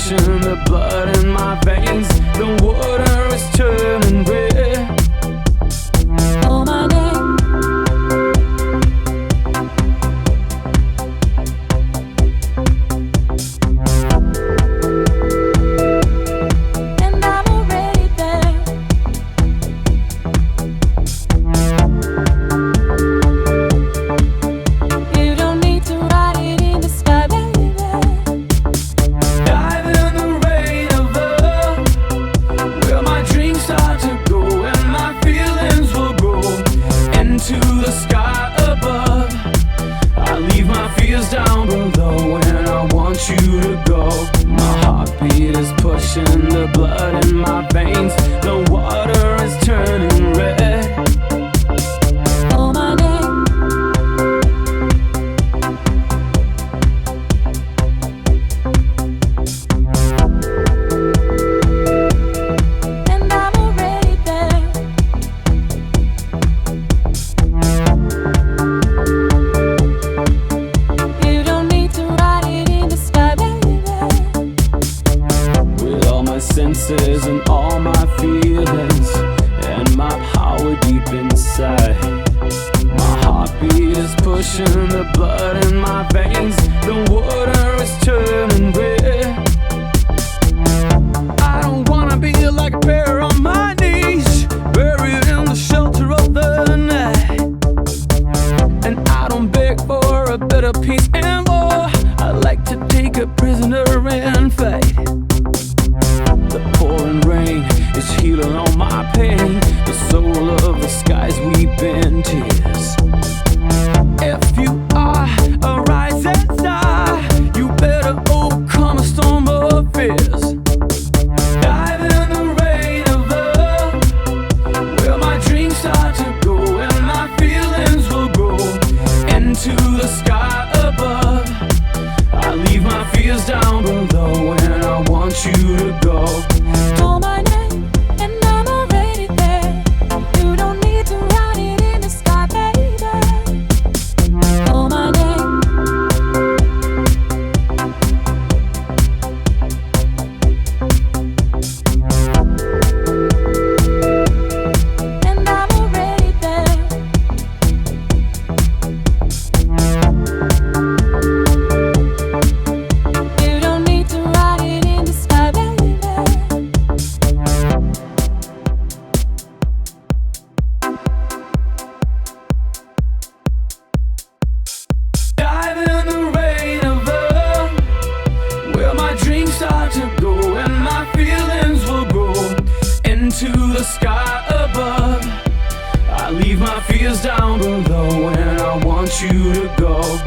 pushing the blood in my veins. The water is turning red. Call my name. And I'm already there. You don't need to write it in the sky, baby. Diving in the rain of love, where my dreams start to go and my feelings will grow into the sky above. I leave my fears down below and I want you to go. My heartbeat is pushing the blood in my veins. The water is turning red. Call my name. And I'm already there. You don't need to write it in the sky, baby. With all my senses and all my feelings and my power deep inside, my heartbeat is pushing the blood in my veins. The water is turning red. I don't wanna be like a bear on my knees, buried in the shelter of the night. And I don't beg for a better peace and war. I like to take a prisoner and fight. The pouring rain is healing all my pain. The soul of the skies weeping tears. If you are a rising star, you better overcome a storm of fears. Diving in the rain of love, where my dreams start to go and my feelings will grow into the sky above. I leave my fears down below and I want you to go. Call my name, and I'm already there. You don't need to write it in the sky, baby. Call my name. And I'm already there. You don't need to write it in the sky, baby. Diving in the rain of love, where my dreams start to go and my feelings will grow into the sky above. I leave my fears down below and I want you to go.